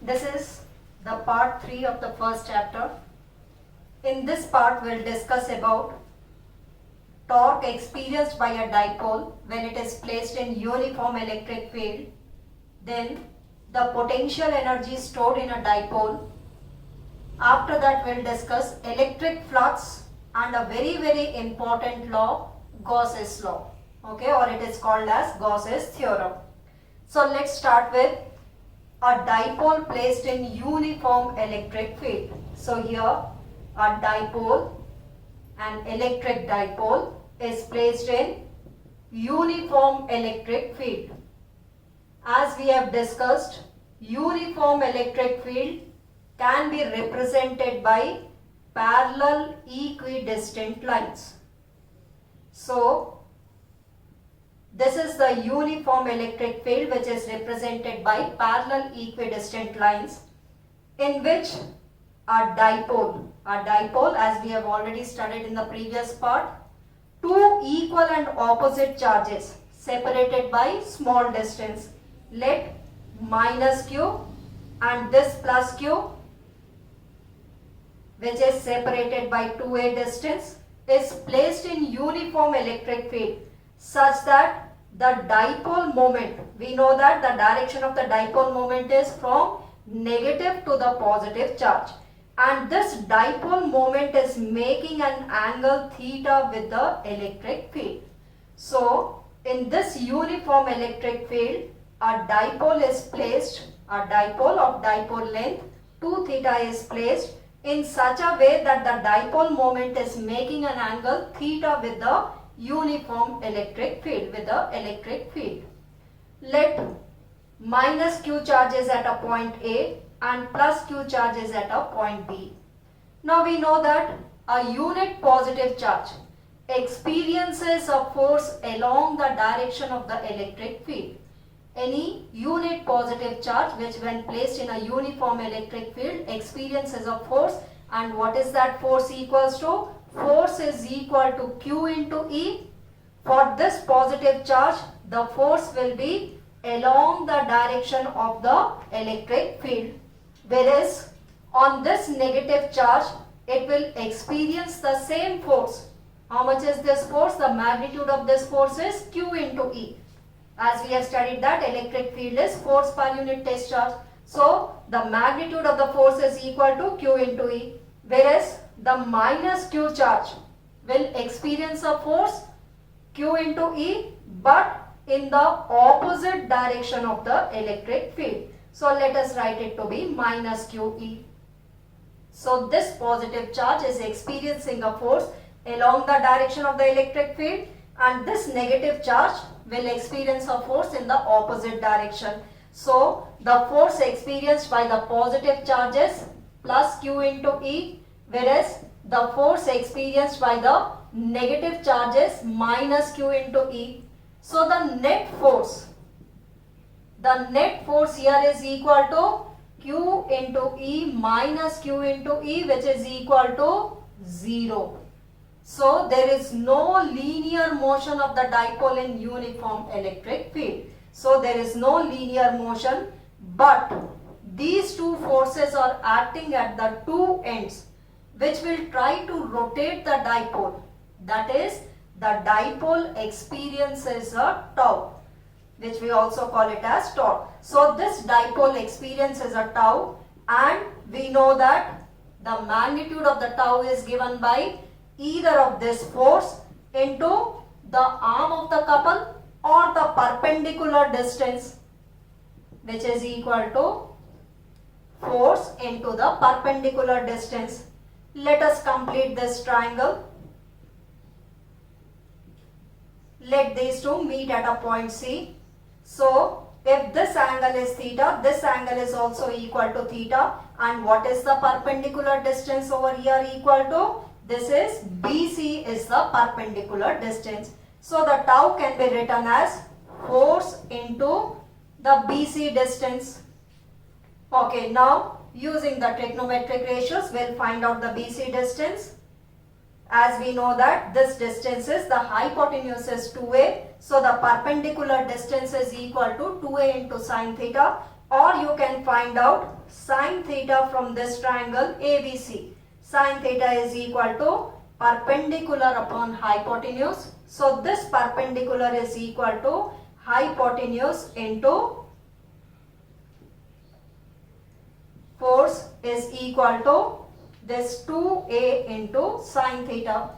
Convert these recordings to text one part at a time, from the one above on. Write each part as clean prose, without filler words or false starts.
This is the part 3 of the first chapter. In this part, we'll discuss about torque experienced by a dipole when it is placed in uniform electric field, then the potential energy stored in a dipole. After that, we'll discuss electric flux and a very important law, Gauss's law, okay, or it is called as Gauss's theorem. So let's start with a dipole placed in uniform electric field. So here a dipole, an electric dipole, is placed in uniform electric field. As we have discussed, uniform electric field can be represented by parallel equidistant lines. So this is the uniform electric field which is represented by parallel equidistant lines, in which a dipole as we have already studied in the previous part, two equal and opposite charges separated by small distance, let minus q and this plus q, which is separated by 2a distance, is placed in uniform electric field such that the dipole moment, we know that the direction of the dipole moment is from negative to the positive charge, and this dipole moment is making an angle theta with the electric field. So in this uniform electric field, a dipole is placed, a dipole of dipole length 2 theta is placed in such a way that the dipole moment is making an angle theta with the uniform electric field, Let minus q charges at a point A and plus q charges at a point B. Now we know that a unit positive charge experiences a force along the direction of the electric field. Any unit positive charge which when placed in a uniform electric field experiences a force, and what is that force equals to? Force is equal to q into E. For this positive charge, the force will be along the direction of the electric field, whereas on this negative charge, it will experience the same force. How much is this force? The magnitude of this force is q into E. As we have studied that electric field is force per unit test charge. So the magnitude of the force is equal to q into E, whereas the minus q charge will experience a force q into E but in the opposite direction of the electric field. So let us write it to be minus QE. So this positive charge is experiencing a force along the direction of the electric field, and this negative charge will experience a force in the opposite direction. So the force experienced by the positive charge is plus q into E, whereas the force experienced by the negative charge is minus q into E. So the net force here is equal to q into E minus q into E, which is equal to 0. So there is no linear motion of the dipole in uniform electric field. So there is no linear motion, but these two forces are acting at the two ends, which will try to rotate the dipole. That is, the dipole experiences a tau, which we also call it as torque. So this dipole experiences a tau, and we know that the magnitude of the tau is given by either of this force into the arm of the couple or the perpendicular distance, which is equal to force into the perpendicular distance. Let us complete this triangle. Let these two meet at a point C. So if this angle is theta, this angle is also equal to theta, and what is the perpendicular distance over here equal to? This is BC is the perpendicular distance. So the tau can be written as force into the BC distance. Okay, now using the trigonometric ratios, we'll find out the BC distance. As we know that this distance is, the hypotenuse is 2a. So the perpendicular distance is equal to 2a into sine theta, or you can find out sine theta from this triangle ABC. Sine theta is equal to perpendicular upon hypotenuse. So this perpendicular is equal to hypotenuse into force is equal to this 2a into sine theta.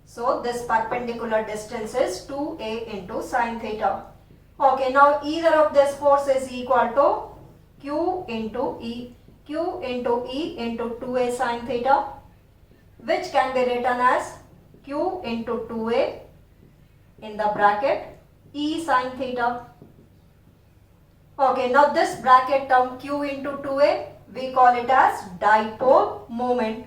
So this perpendicular distance is 2a into sine theta. Okay, now either of this force is equal to Q into E. Q into E into 2a sine theta, which can be written as Q into 2a in the bracket E sine theta. Okay, now this bracket term Q into 2a, we call it as dipole moment,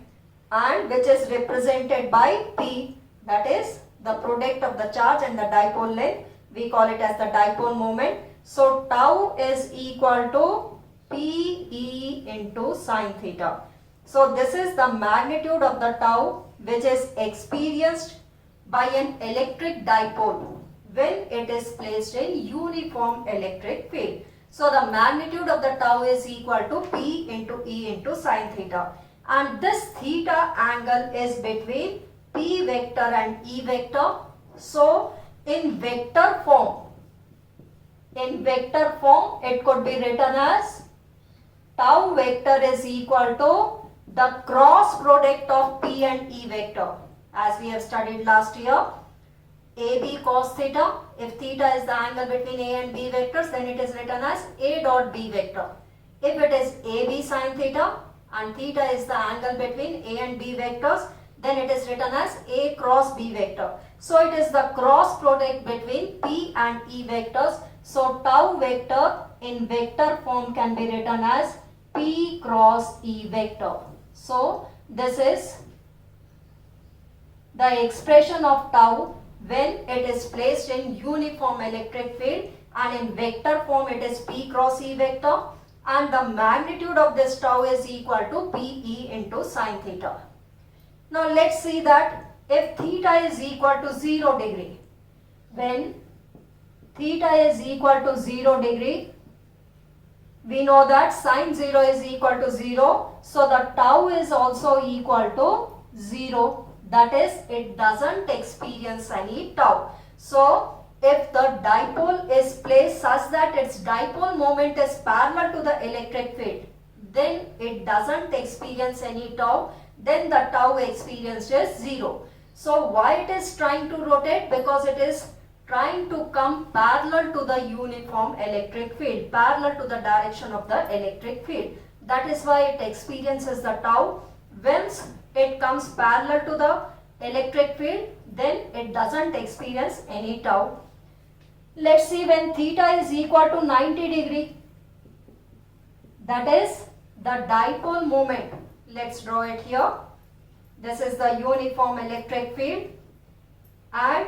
and which is represented by P, that is the product of the charge and the dipole length. We call it as the dipole moment. So tau is equal to PE into sine theta. So this is the magnitude of the tau which is experienced by an electric dipole when it is placed in uniform electric field. So the magnitude of the tau is equal to P into E into sine theta, and this theta angle is between P vector and E vector. So in vector form it could be written as tau vector is equal to the cross product of P and E vector, as we have studied last year. AB cos theta, if theta is the angle between A and B vectors, then it is written as A dot B vector. If it is AB sin theta and theta is the angle between A and B vectors, then it is written as A cross B vector. So it is the cross product between P and E vectors. So tau vector in vector form can be written as P cross E vector. So this is the expression of tau when it is placed in uniform electric field, and in vector form it is P cross E vector, and the magnitude of this tau is equal to PE into sine theta. Now let's see that if theta is equal to 0 degree, when theta is equal to 0 degree, we know that sine 0 is equal to 0, so the tau is also equal to 0. That is, it doesn't experience any tau. So if the dipole is placed such that its dipole moment is parallel to the electric field, then it doesn't experience any tau, then the tau experienced is 0. So why it is trying to rotate? Because it is trying to come parallel to the uniform electric field, parallel to the direction of the electric field. That is why it experiences the tau. Once it comes parallel to the electric field, then it doesn't experience any tau. Let's see, when theta is equal to 90 degree, that is the dipole moment. Let's draw it here. This is the uniform electric field, and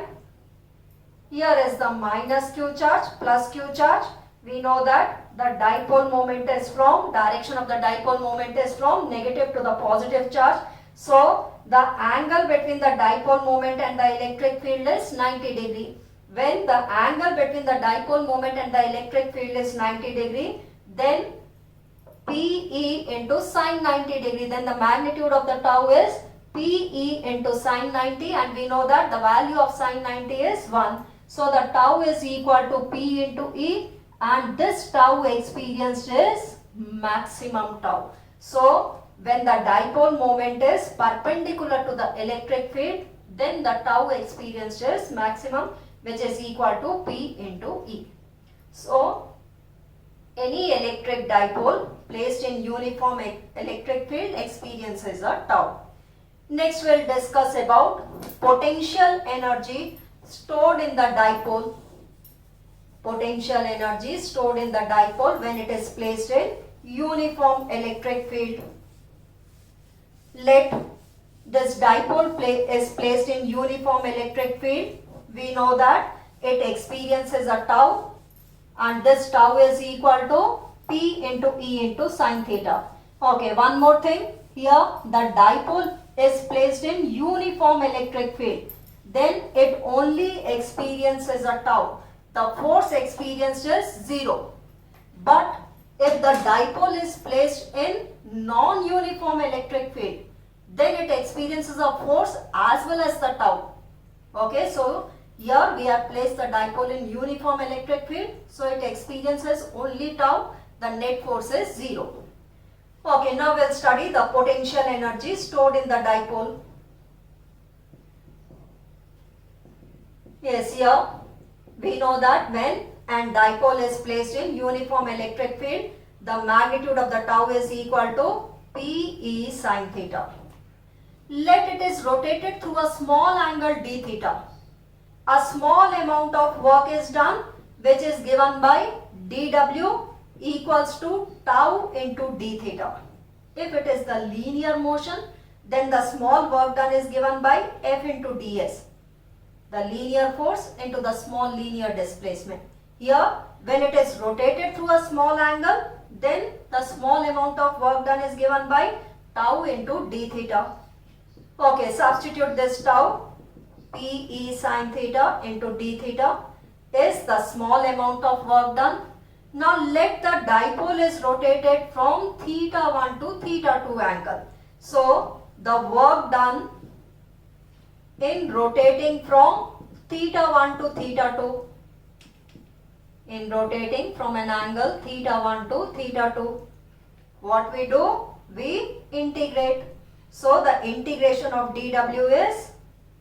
here is the minus q charge, plus q charge. We know that the dipole moment is from, direction of the dipole moment is from negative to the positive charge. So the angle between the dipole moment and the electric field is 90 degree. When the angle between the dipole moment and the electric field is 90 degree, then PE into sine 90 degree, then the magnitude of the tau is PE into sine 90, and we know that the value of sine 90 is 1. So the tau is equal to P into E, and this tau experienced is maximum tau. So when the dipole moment is perpendicular to the electric field, then the tau experienced is maximum, which is equal to P into E. So any electric dipole placed in uniform electric field experiences a tau. Next we will discuss about potential energy stored in the dipole. Potential energy stored in the dipole when it is placed in uniform electric field. Let this dipole is placed in uniform electric field. We know that it experiences a tau, and this tau is equal to P into E into sine theta. Okay, one more thing. Here the dipole is placed in uniform electric field. Then it only experiences a tau. The force experienced is 0. But if the dipole is placed in non-uniform electric field, then it experiences a force as well as the tau. Okay, so here we have placed the dipole in uniform electric field, so it experiences only tau, the net force is 0. Okay, now we'll study the potential energy stored in the dipole. Yes, here we know that when an dipole is placed in uniform electric field, the magnitude of the tau is equal to Pe sin theta. Let it is rotated through a small angle d theta. A small amount of work is done, which is given by dw equals to tau into d theta. If it is the linear motion, then the small work done is given by F into ds, the linear force into the small linear displacement. Here, when it is rotated through a small angle, then the small amount of work done is given by tau into d theta. Okay, substitute this tau, Pe sin theta into d theta is the small amount of work done. Now let the dipole is rotated from theta 1 to theta 2 angle. So the work done in rotating from theta 1 to theta 2, in rotating from an angle theta 1 to theta 2, what we do? We integrate. So the integration of dw is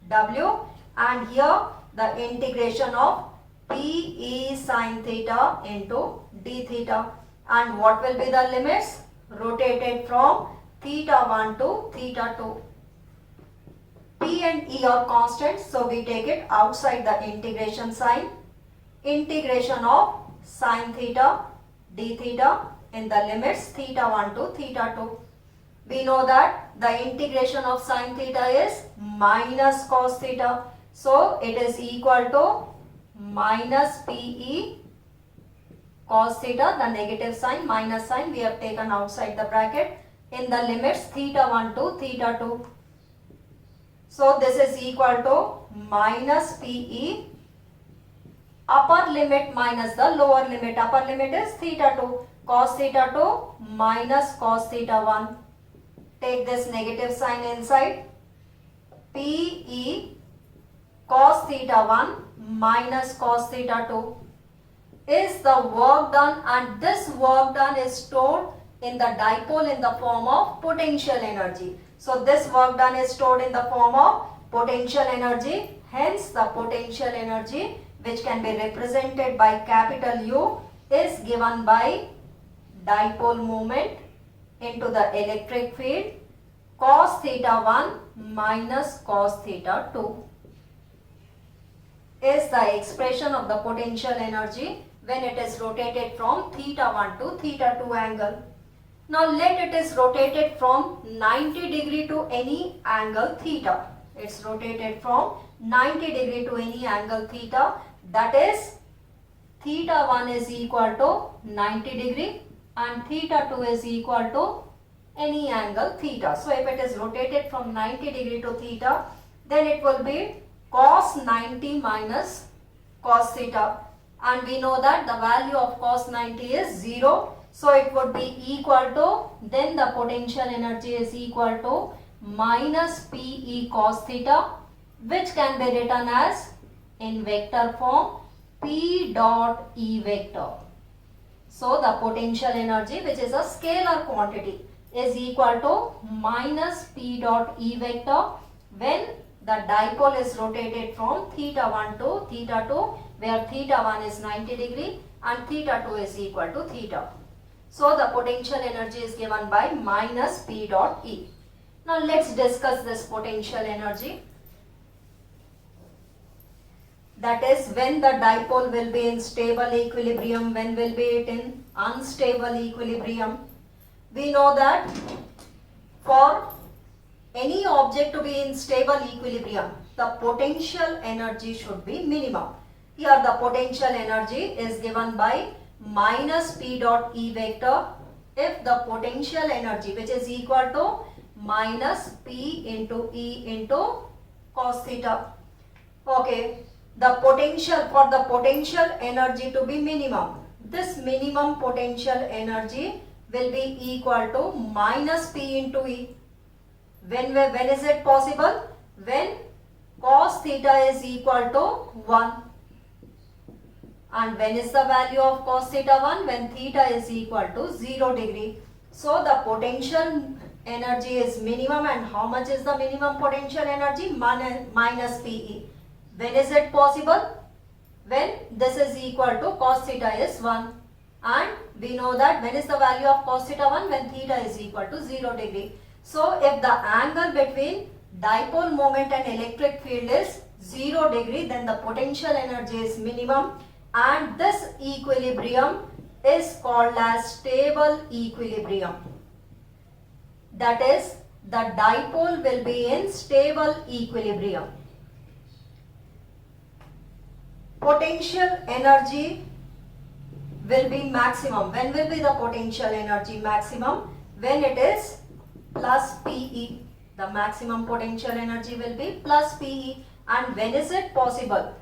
w, and here the integration of Pe sin theta into d theta. And what will be the limits? Rotated from theta 1 to theta 2. P and E are constants, so we take it outside the integration sign. Integration of sin theta d theta in the limits theta 1 to theta 2. We know that the integration of sin theta is minus cos theta. So it is equal to minus Pe cos theta, the negative sign, minus sign we have taken outside the bracket, in the limits theta 1 to theta 2. So this is equal to minus Pe, upper limit minus the lower limit. Upper limit is theta 2, cos theta 2 minus cos theta 1. Take this negative sign inside. Pe cos theta 1 minus cos theta 2 is the work done, and this work done is stored in the dipole in the form of potential energy. So this work done is stored in the form of potential energy. Hence the potential energy, which can be represented by capital U, is given by dipole moment into the electric field cos theta 1 minus cos theta 2 is the expression of the potential energy when it is rotated from theta 1 to theta 2 angle. Now let it is rotated from 90 degree to any angle theta. It's rotated from 90 degree to any angle theta, that is theta 1 is equal to 90 degree and theta 2 is equal to any angle theta. So if it is rotated from 90 degree to theta, then it will be cos 90 minus cos theta, and we know that the value of cos 90 is 0. So it would be equal to, then the potential energy is equal to minus Pe cos theta, which can be written as in vector form P dot E vector. So the potential energy, which is a scalar quantity, is equal to minus P dot E vector when the dipole is rotated from theta 1 to theta 2, where theta 1 is 90 degree and theta 2 is equal to theta. So the potential energy is given by minus P dot E. Now let's discuss this potential energy. That is, when the dipole will be in stable equilibrium, when will be it in unstable equilibrium. We know that for any object to be in stable equilibrium, the potential energy should be minimum. Here the potential energy is given by minus P dot E vector if the potential energy, which is equal to minus P into E into cos theta. Okay, the potential, for the potential energy to be minimum, this minimum potential energy will be equal to minus P into E. When is it possible? When cos theta is equal to 1. And when is the value of cos theta 1? When theta is equal to 0 degree. So the potential energy is minimum, and how much is the minimum potential energy? Minus PE. When is it possible? When this is equal to cos theta is 1. And we know that when is the value of cos theta 1? When theta is equal to 0 degree. So if the angle between dipole moment and electric field is 0 degree, then the potential energy is minimum, and this equilibrium is called as stable equilibrium. That is, the dipole will be in stable equilibrium. Potential energy will be maximum. When will be the potential energy maximum? When it is plus PE. The maximum potential energy will be plus PE. And when is it possible?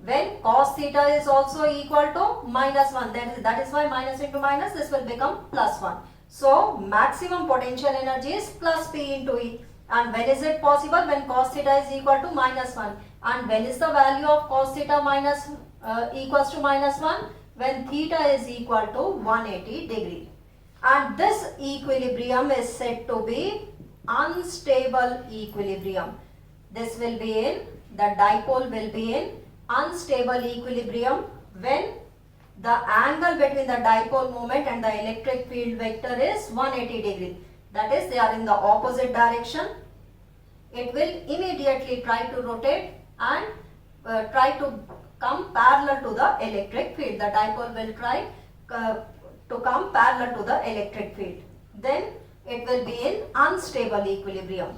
When cos theta is also equal to minus 1. That is why minus into minus, this will become plus 1. So maximum potential energy is plus P into E. And when is it possible? When cos theta is equal to minus 1. And when is the value of cos theta minus equals to minus 1? When theta is equal to 180 degree. And this equilibrium is said to be unstable equilibrium. This will be in, the dipole will be in unstable equilibrium when the angle between the dipole moment and the electric field vector is 180 degree. That is, they are in the opposite direction. It will immediately try to rotate and try to come parallel to the electric field. The dipole will try to come parallel to the electric field. Then it will be in unstable equilibrium.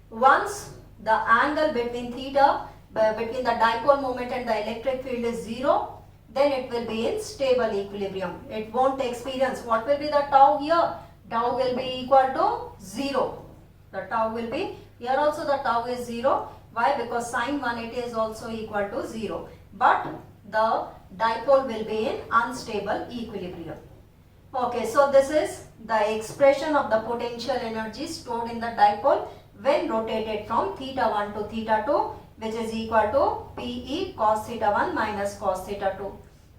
Once the angle between between the dipole moment and the electric field is 0, then it will be in stable equilibrium. It won't experience. What will be the tau here? Tau will be equal to 0. The tau will be, here also the tau is 0. Why? Because sine 180 is also equal to 0. But the dipole will be in unstable equilibrium. Okay, so this is the expression of the potential energy stored in the dipole when rotated from theta 1 to theta 2, which is equal to PE cos theta 1 minus cos theta 2.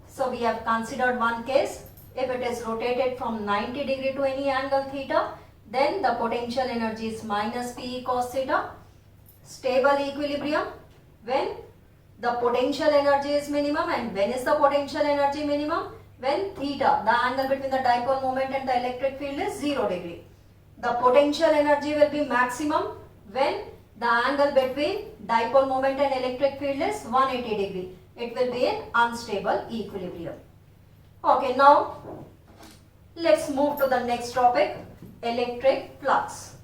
So we have considered one case. If it is rotated from 90 degree to any angle theta, then the potential energy is minus PE cos theta. Stable equilibrium, when the potential energy is minimum. And when is the potential energy minimum? When theta, the angle between the dipole moment and the electric field, is 0 degree. The potential energy will be maximum when the angle between dipole moment and electric field is 180 degree. It will be in unstable equilibrium. Okay, now let's move to the next topic, electric flux.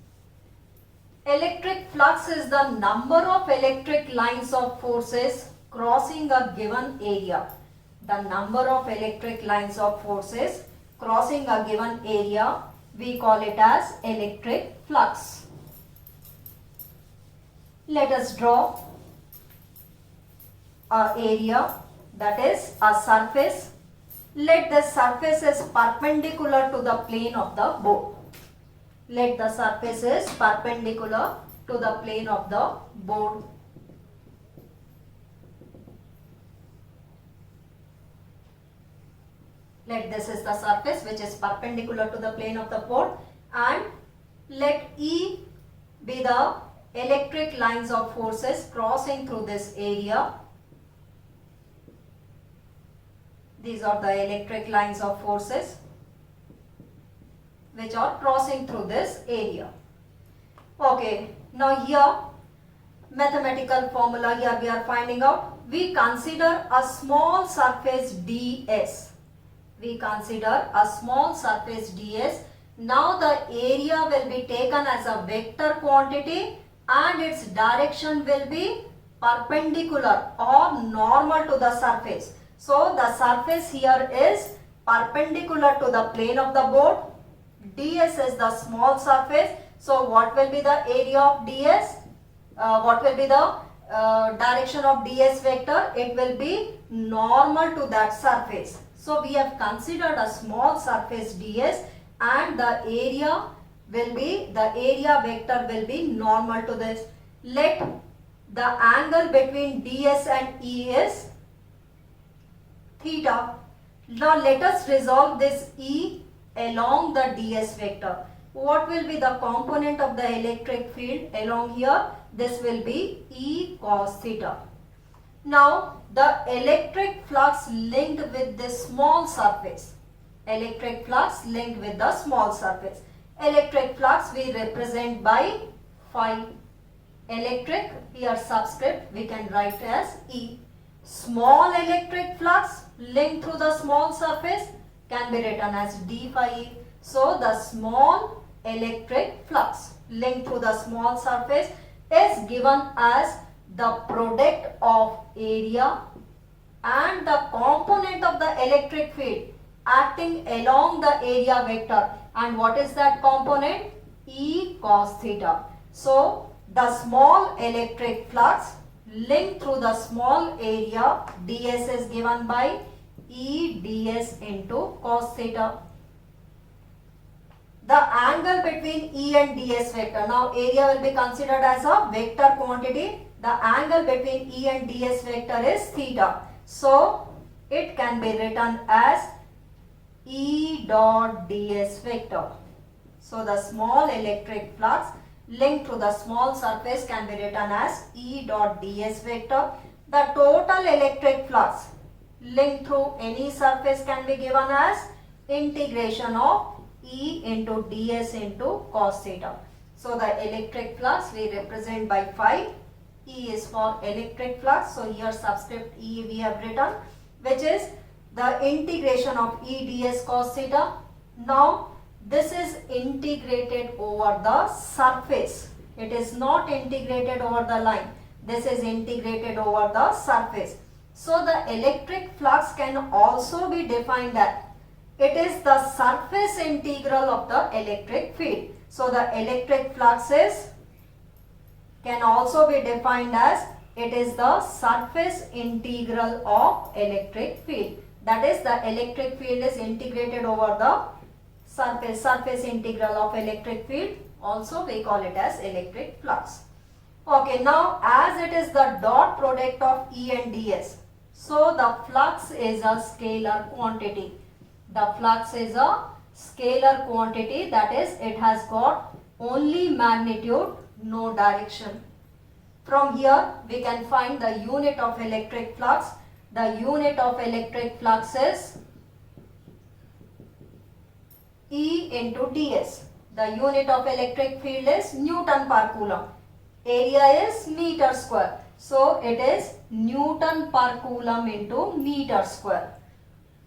Electric flux is the number of electric lines of forces crossing a given area. The number of electric lines of forces crossing a given area, we call it as electric flux. Let us draw an area, that is a surface. Let the surface is perpendicular to the plane of the board. Let the surface is perpendicular to the plane of the board. Let this is the surface which is perpendicular to the plane of the board, and let E be the electric lines of forces crossing through this area. These are the electric lines of forces which are crossing through this area. Okay, now here mathematical formula, here we are finding out. We consider a small surface ds. We consider a small surface ds. Now the area will be taken as a vector quantity and its direction will be perpendicular or normal to the surface. So the surface here is perpendicular to the plane of the board. ds is the small surface. So what will be the area of ds? What will be the direction of ds vector? It will be normal to that surface. So we have considered a small surface ds and the area vector will be normal to this. Let the angle between ds and E is theta. Now let us resolve this E along the ds vector. What will be the component of the electric field along here? This will be E cos theta. Now the electric flux linked with this small surface. Electric flux linked with the small surface. Electric flux we represent by phi. Electric, here subscript we can write as E. Small electric flux linked through the small surface can be written as d phi E. So the small electric flux linked through the small surface is given as the product of area and the component of the electric field acting along the area vector. And what is that component? E cos theta. So the small electric flux linked through the small area ds is given by E ds into cos theta. The angle between E and ds vector. Now area will be considered as a vector quantity. The angle between E and ds vector is theta. So it can be written as E dot ds vector. So the small electric flux linked to the small surface can be written as E dot ds vector. The total electric flux linked through any surface can be given as integration of E into ds into cos theta. So the electric flux we represent by phi. E is for electric flux. So here subscript E we have written, which is the integration of E ds cos theta. Now this is integrated over the surface. It is not integrated over the line. This is integrated over the surface. So the electric flux can also be defined as it is the surface integral of the electric field. So the electric flux can also be defined as it is the surface integral of electric field. That is, the electric field is integrated over the surface integral of electric field. Also we call it as electric flux. Okay, now as it is the dot product of E and ds, so the flux is a scalar quantity. The flux is a scalar quantity, that is, it has got only magnitude, no direction. From here we can find the unit of electric flux. The unit of electric flux is E into ds. The unit of electric field is Newton per coulomb. Area is meter square. So it is Newton per coulomb into meter square.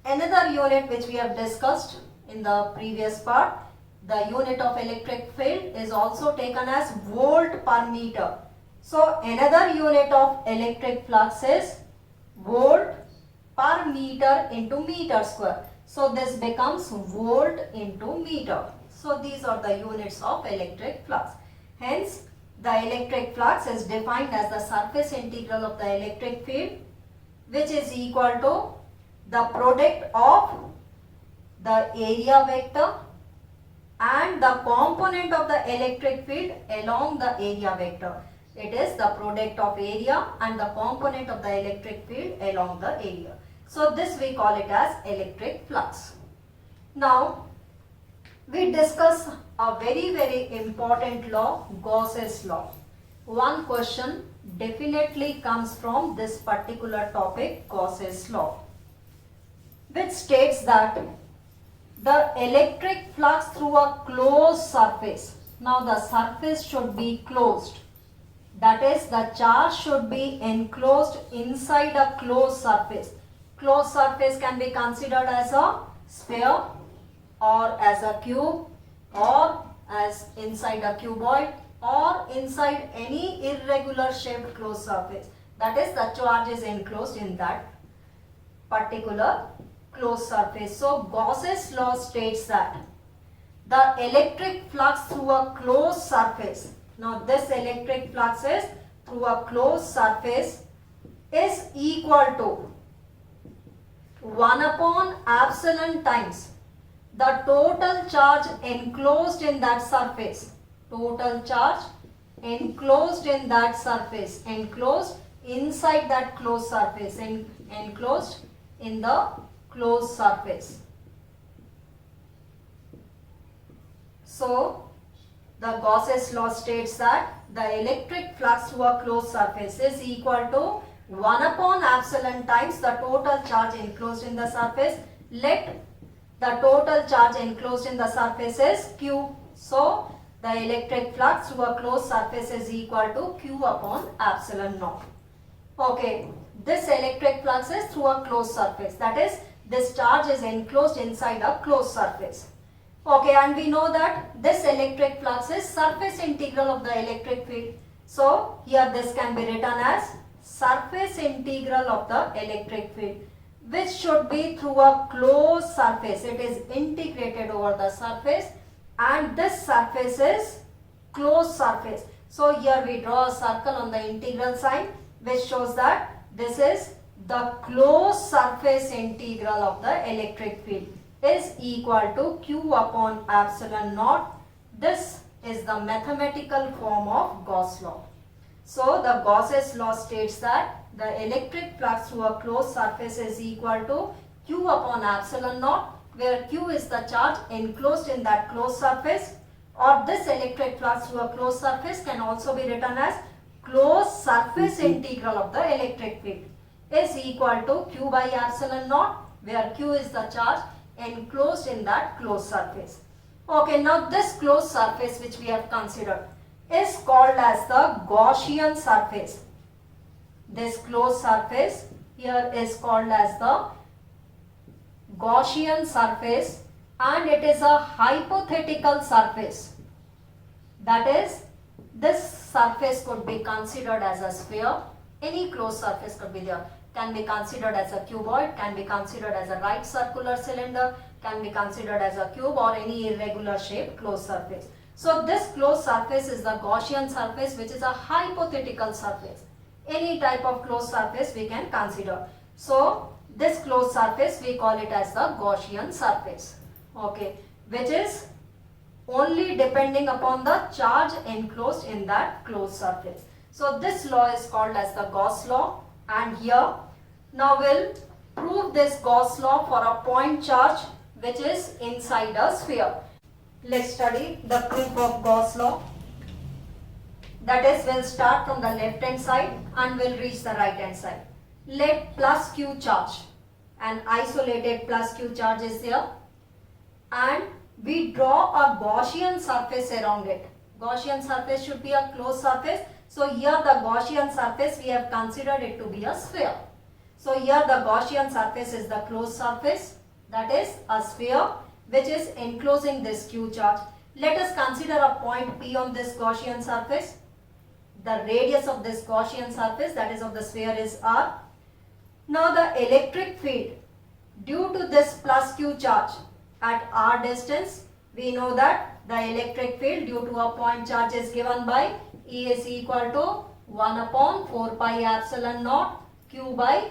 Another unit which we have discussed in the previous part, the unit of electric field is also taken as volt per meter. So another unit of electric flux is volt per meter into meter square. So this becomes volt into meter. So these are the units of electric flux. Hence the electric flux is defined as the surface integral of the electric field, which is equal to the product of the area vector and the component of the electric field along the area vector. It is the product of area and the component of the electric field along the area. So this we call it as electric flux. Now we discuss a very important law, Gauss's law. One question definitely comes from this particular topic, Gauss's law, which states that the electric flux through a closed surface. Now the surface should be closed. That is, the charge should be enclosed inside a closed surface. Closed surface can be considered as a sphere or as a cube or as inside a cuboid or inside any irregular shaped closed surface. That is, the charge is enclosed in that particular closed surface. So Gauss's law states that the electric flux through a closed surface, now this electric flux is through a closed surface, is equal to 1 upon epsilon times the total charge enclosed in that surface. Total charge enclosed in that surface. Enclosed inside that closed surface. Enclosed in the closed surface. So, the Gauss's law states that the electric flux to a closed surface is equal to 1 upon epsilon times the total charge enclosed in the surface. Let the total charge enclosed in the surface is Q. So, the electric flux to a closed surface is equal to Q upon epsilon naught. Okay, this electric flux is through a closed surface. That is, this charge is enclosed inside a closed surface. Okay, and we know that this electric flux is surface integral of the electric field. So, here this can be written as surface integral of the electric field, which should be through a closed surface. It is integrated over the surface, and this surface is closed surface. So, here we draw a circle on the integral sign, which shows that this is the closed surface integral of the electric field is equal to Q upon epsilon naught. This is the mathematical form of Gauss law. So, the Gauss's law states that the electric flux through a closed surface is equal to Q upon epsilon naught, where Q is the charge enclosed in that closed surface, or this electric flux through a closed surface can also be written as closed surface integral of the electric field is equal to Q by epsilon naught, where Q is the charge enclosed in that closed surface. Okay, now this closed surface which we have considered is called as the Gaussian surface. This closed surface here is called as the Gaussian surface, and it is a hypothetical surface. That is, this surface could be considered as a sphere. Any closed surface could be there. Can be considered as a cuboid, can be considered as a right circular cylinder, can be considered as a cube, or any irregular shaped closed surface. So, this closed surface is the Gaussian surface, which is a hypothetical surface. Any type of closed surface we can consider. So, this closed surface we call it as the Gaussian surface. Okay, which is only depending upon the charge enclosed in that closed surface. So, this law is called as the Gauss law, and here now we'll prove this Gauss law for a point charge which is inside a sphere. Let's study the proof of Gauss law. That is, we'll start from the left hand side and we'll reach the right hand side. Let plus Q charge, an isolated plus Q charge is there, and we draw a Gaussian surface around it. Gaussian surface should be a closed surface. So, here the Gaussian surface we have considered it to be a sphere. So, here the Gaussian surface is the closed surface, that is a sphere which is enclosing this Q charge. Let us consider a point P on this Gaussian surface. The radius of this Gaussian surface, that is of the sphere, is R. Now, the electric field due to this plus Q charge at R distance, we know that the electric field due to a point charge is given by E is equal to 1 upon 4 pi epsilon naught Q by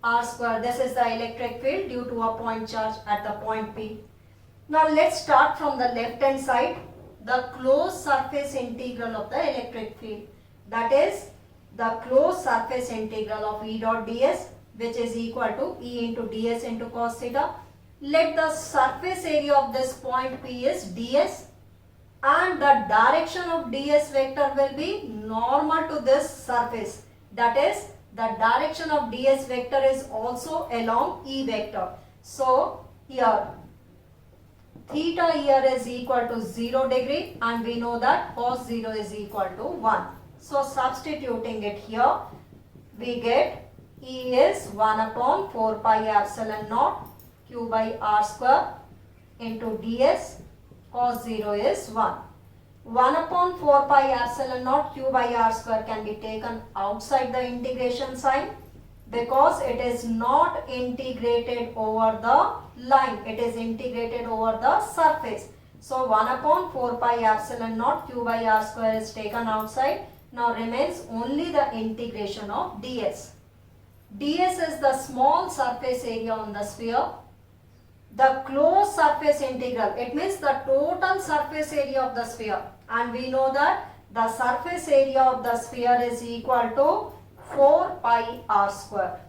R square. This is the electric field due to a point charge at the point P. Now, let's start from the left hand side. The closed surface integral of the electric field, that is the closed surface integral of E dot ds, which is equal to E into ds into cos theta. Let the surface area of this point P is ds, and the direction of ds vector will be normal to this surface. That is, the direction of ds vector is also along E vector. So, here theta here is equal to 0 degree, and we know that cos 0 is equal to 1. So, substituting it here, we get E is 1 upon 4 pi epsilon naught Q by R square into ds. Cos 0 is 1. 1 upon 4 pi epsilon naught Q by R square can be taken outside the integration sign because it is not integrated over the line. It is integrated over the surface. So, 1 upon 4 pi epsilon naught Q by R square is taken outside. Now, remains only the integration of ds. ds is the small surface area on the sphere. The closed surface integral, it means the total surface area of the sphere, and we know that the surface area of the sphere is equal to 4 pi r square,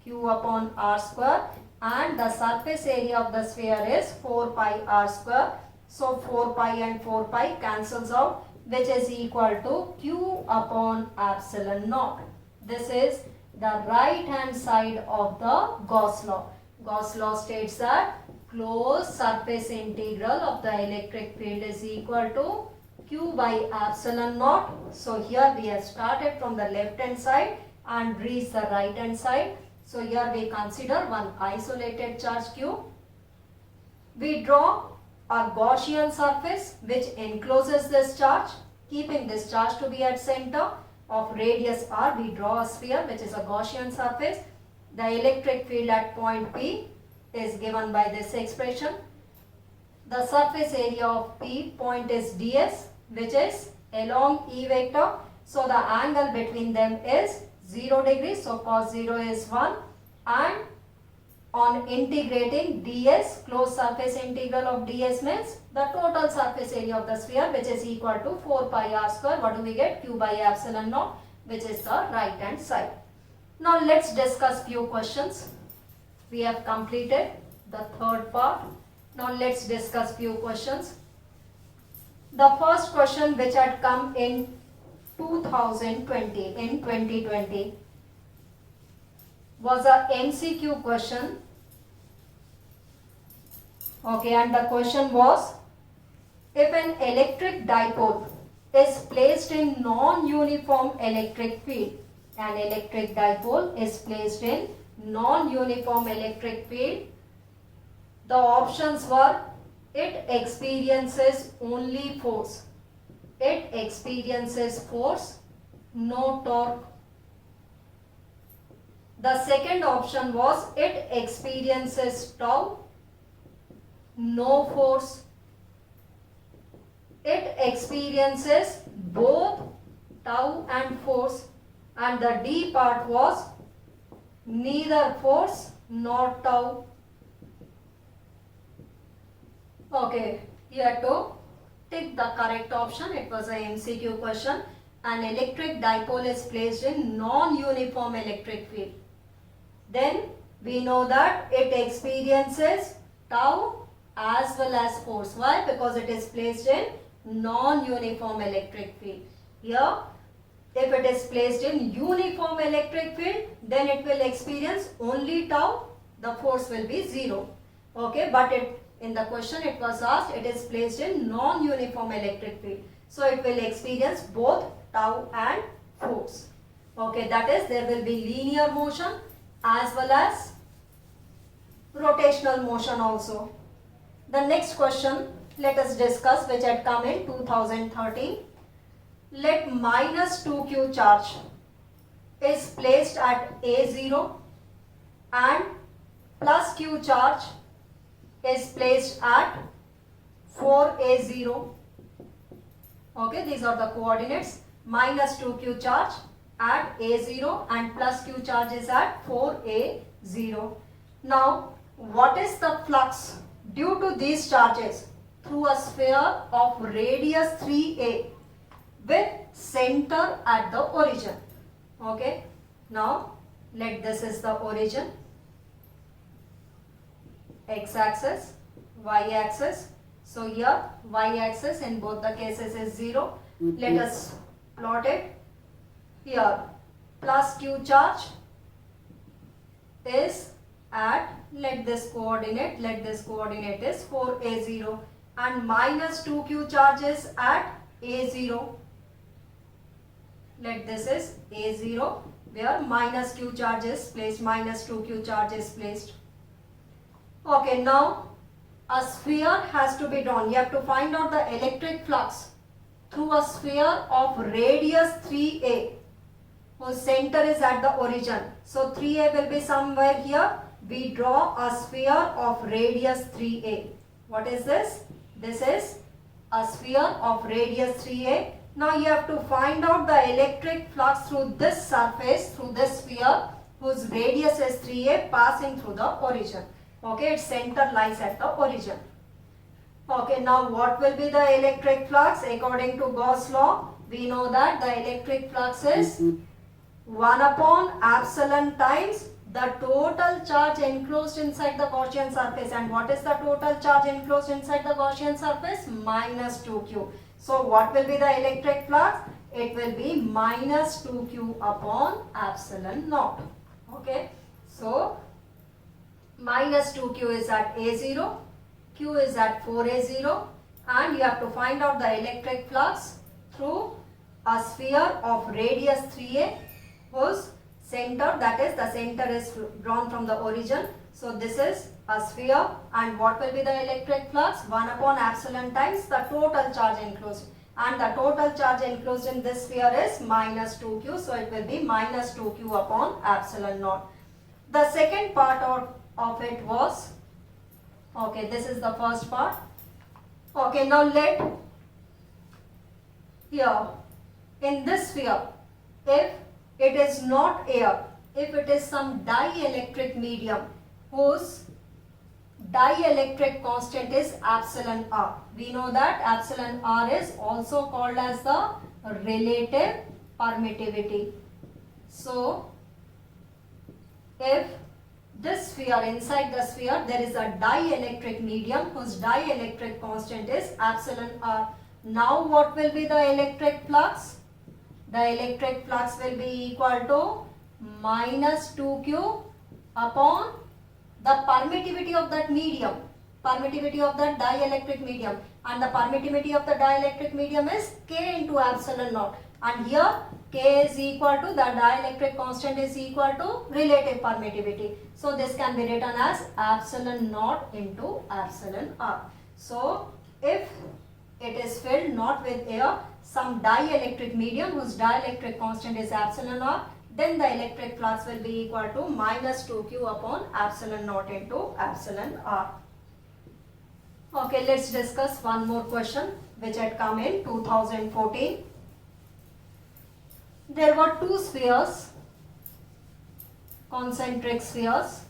q upon r square, and the surface area of the sphere is 4 pi r square. So 4 pi and 4 pi cancels out, which is equal to q upon epsilon naught. This is the right hand side of the Gauss law. Gauss law states that closed surface integral of the electric field is equal to q by epsilon naught. So here we have started from the left hand side and reached the right hand side. So here we consider one isolated charge q. We draw a Gaussian surface which encloses this charge. Keeping this charge to be at center of radius r, we draw a sphere which is a Gaussian surface. The electric field at point P is given by this expression. The surface area of P point is ds, which is along E vector. So the angle between them is 0 degrees. So cos 0 is 1, and on integrating ds, closed surface integral of ds means the total surface area of the sphere, which is equal to 4 pi r square. What do we get? Q by epsilon naught, which is the right hand side. Now let's discuss few questions. We have completed the third part. Now let's discuss few questions. The first question which had come in 2020 was a MCQ question. Okay, and the question was, if an electric dipole is placed in non-uniform electric field, an electric dipole is placed in non-uniform electric field, the options were, it experiences only force, it experiences force, no torque. The second option was, it experiences tau, no force. It experiences both tau and force, and the D part was neither force nor tau. Okay, you have to tick the correct option. It was a MCQ question. An electric dipole is placed in non-uniform electric field. Then we know that it experiences tau as well as force. Why? Because it is placed in non-uniform electric field. Here, if it is placed in uniform electric field, then it will experience only tau, the force will be 0. Okay, but in the question it was asked, it is placed in non-uniform electric field. So it will experience both tau and force. Okay, that is, there will be linear motion as well as rotational motion also. The next question let us discuss, which had come in 2013. Let minus 2q charge is placed at A0 and plus q charge is placed at 4A0. Okay, these are the coordinates. Minus 2q charge at A0 and plus q charge is at 4A0. Now, what is the flux due to these charges through a sphere of radius 3a with center at the origin? Okay, now let this is the origin, x-axis, y-axis. So here y-axis in both the cases is 0. Let us plot it. Here plus q charge is at, let this coordinate is 4a0, and minus 2q charge is at a0. Let this is a0 where minus q charge is placed, minus 2q charge is placed. Okay, now a sphere has to be drawn. You have to find out the electric flux through a sphere of radius 3a whose center is at the origin. So 3a will be somewhere here. We draw a sphere of radius 3a. What is this? This is a sphere of radius 3a. Now you have to find out the electric flux through this surface, through this sphere, whose radius is 3a passing through the origin. Okay, its center lies at the origin. Okay, now what will be the electric flux according to Gauss law? We know that the electric flux is 1 upon epsilon times the total charge enclosed inside the Gaussian surface. And what is the total charge enclosed inside the Gaussian surface? Minus 2q. So what will be the electric flux? It will be minus 2q upon epsilon naught. Okay, so minus 2q is at A0, q is at 4A0, and you have to find out the electric flux through a sphere of radius 3a whose center, that is the center is drawn from the origin. So this is a sphere, and what will be the electric flux? 1 upon epsilon times the total charge enclosed, and the total charge enclosed in this sphere is minus 2q, so it will be minus 2q upon epsilon naught. The second part of it was, okay, this is the first part. Okay, now let, here in this sphere, if it is not air, if it is some dielectric medium whose dielectric constant is epsilon r. We know that epsilon r is also called as the relative permittivity. So if this sphere, inside the sphere there is a dielectric medium whose dielectric constant is epsilon r. Now what will be the electric flux? The electric flux will be equal to minus 2q upon the permittivity of that medium, permittivity of that dielectric medium, and the permittivity of the dielectric medium is k into epsilon naught, and here k is equal to, the dielectric constant is equal to relative permittivity. So this can be written as epsilon naught into epsilon r. So if it is filled not with air, some dielectric medium whose dielectric constant is epsilon r, then the electric flux will be equal to minus 2q upon epsilon naught into epsilon r. Okay, let's discuss one more question which had come in 2014. There were two spheres, concentric spheres,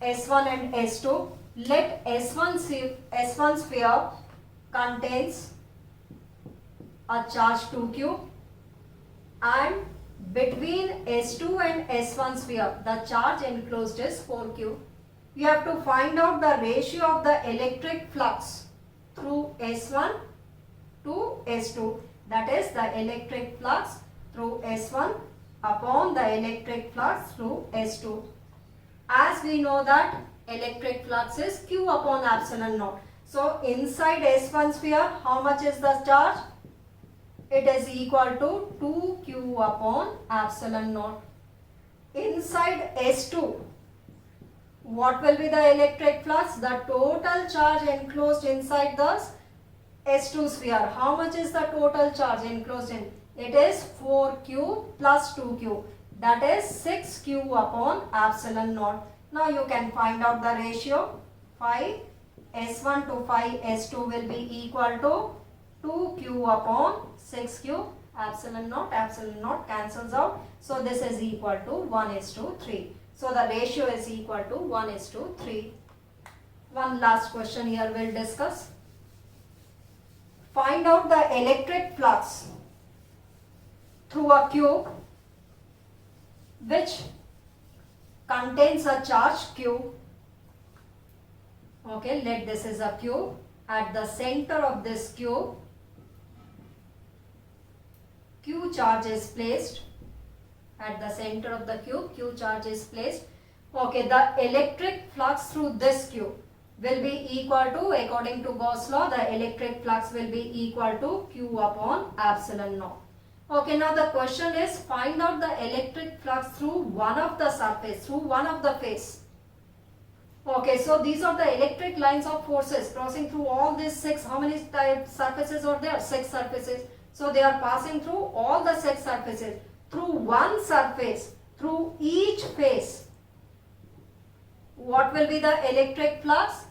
S1 and S2. Let S1 sphere contains a charge 2q, and between S2 and S1 sphere the charge enclosed is 4q. You have to find out the ratio of the electric flux through S1 to S2, that is the electric flux through S1 upon the electric flux through S2. As we know that electric flux is q upon epsilon naught. So inside S1 sphere, how much is the charge? It is equal to 2q upon epsilon naught. Inside S2, what will be the electric flux? The total charge enclosed inside the S2 sphere. How much is the total charge enclosed in? It is 4q plus 2q, that is 6q upon epsilon naught. Now you can find out the ratio. Phi S1 to phi S2 will be equal to 2q upon 6q, epsilon naught cancels out. So this is equal to 1:3. So the ratio is equal to 1:3. One last question here we'll discuss. Find out the electric flux through a cube which contains a charge q. Okay, let this is a cube. At the center of this cube, q charge is placed. At the center of the cube, q charge is placed. Okay, the electric flux through this cube will be equal to, according to Gauss law, the electric flux will be equal to q upon epsilon naught. Okay, now the question is, find out the electric flux through one of the surface, through one of the face. Okay, so these are the electric lines of forces crossing through all these 6, how many type surfaces are there? 6 surfaces. So they are passing through all the 6 surfaces. Through one surface, through each face, what will be the electric flux?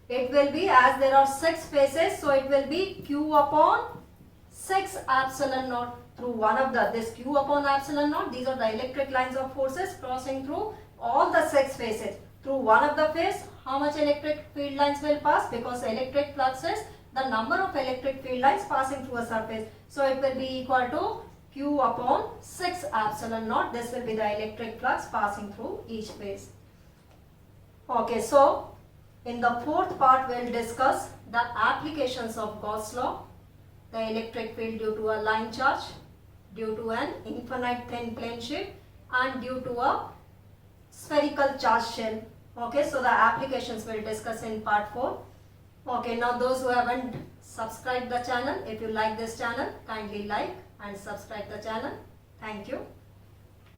It will be, as there are 6 faces, so it will be q upon 6 epsilon naught. through one of this q upon epsilon naught. These are the electric lines of forces crossing through all the 6 faces. Through one of the face, how much electric field lines will pass? Because electric flux is the number of electric field lines passing through a surface. So it will be equal to q upon 6 epsilon naught. This will be the electric flux passing through each phase. Okay, so in the fourth part we will discuss the applications of Gauss law, the electric field due to a line charge, due to an infinite thin plane shift, and due to a spherical charge shell. Okay, so the applications we will discuss in part 4. Okay, now those who haven't subscribed the channel, if you like this channel, kindly like and subscribe the channel. Thank you.